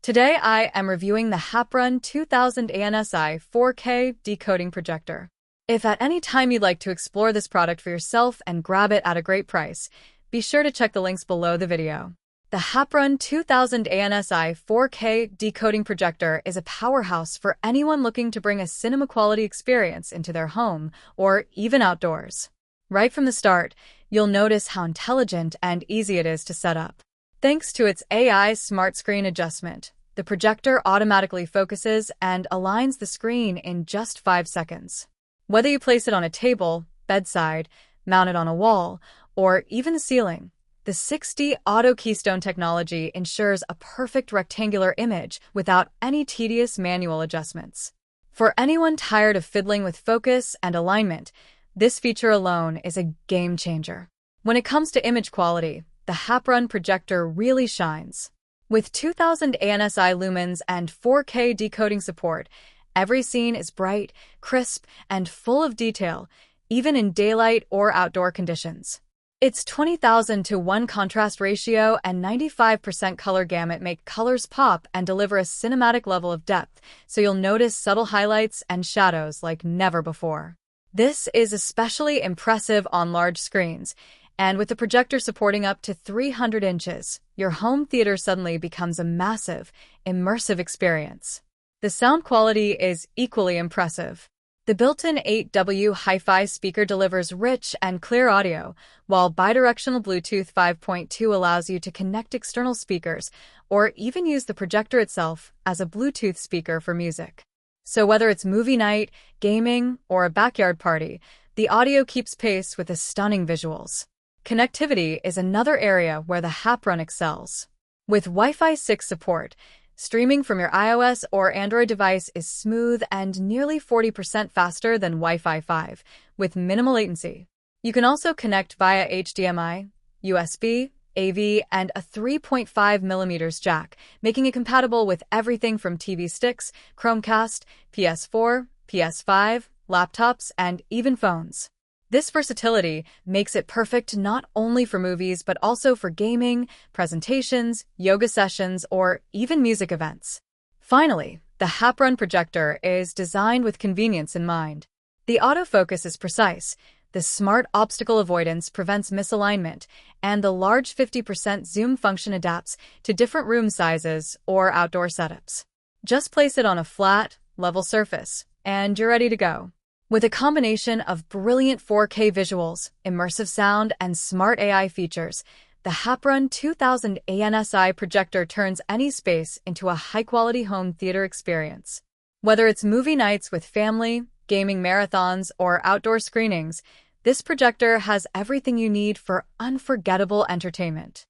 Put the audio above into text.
Today I am reviewing the HAPPRUN 2000 ANSI 4K Decoding Projector. If at any time you'd like to explore this product for yourself and grab it at a great price, be sure to check the links below the video. The HAPPRUN 2000 ANSI 4K Decoding Projector is a powerhouse for anyone looking to bring a cinema-quality experience into their home or even outdoors. Right from the start, you'll notice how intelligent and easy it is to set up. Thanks to its AI Smart Screen Adjustment, the projector automatically focuses and aligns the screen in just 5 seconds. Whether you place it on a table, bedside, mounted on a wall, or even the ceiling, the 6D Auto Keystone technology ensures a perfect rectangular image without any tedious manual adjustments. For anyone tired of fiddling with focus and alignment, this feature alone is a game changer. When it comes to image quality, the HAPPRUN projector really shines. With 2000 ANSI lumens and 4K decoding support, every scene is bright, crisp, and full of detail, even in daylight or outdoor conditions. Its 20,000:1 contrast ratio and 95% color gamut make colors pop and deliver a cinematic level of depth, so you'll notice subtle highlights and shadows like never before. This is especially impressive on large screens, and with the projector supporting up to 300 inches, your home theater suddenly becomes a massive, immersive experience. The sound quality is equally impressive. The built-in 8W HiFi speaker delivers rich and clear audio, while bidirectional Bluetooth 5.2 allows you to connect external speakers or even use the projector itself as a Bluetooth speaker for music. So whether it's movie night, gaming, or a backyard party, the audio keeps pace with the stunning visuals. Connectivity is another area where the HAPPRUN excels. With Wi-Fi 6 support, streaming from your iOS or Android device is smooth and nearly 40% faster than Wi-Fi 5, with minimal latency. You can also connect via HDMI, USB, AV, and a 3.5mm jack, making it compatible with everything from TV sticks, Chromecast, PS4, PS5, laptops, and even phones. This versatility makes it perfect not only for movies but also for gaming, presentations, yoga sessions, or even music events. Finally, the HAPPRUN projector is designed with convenience in mind. The autofocus is precise, the smart obstacle avoidance prevents misalignment, and the large 50% zoom function adapts to different room sizes or outdoor setups. Just place it on a flat, level surface, and you're ready to go. With a combination of brilliant 4K visuals, immersive sound, and smart AI features, the HAPPRUN 2000 ANSI projector turns any space into a high-quality home theater experience. Whether it's movie nights with family, gaming marathons, or outdoor screenings, this projector has everything you need for unforgettable entertainment.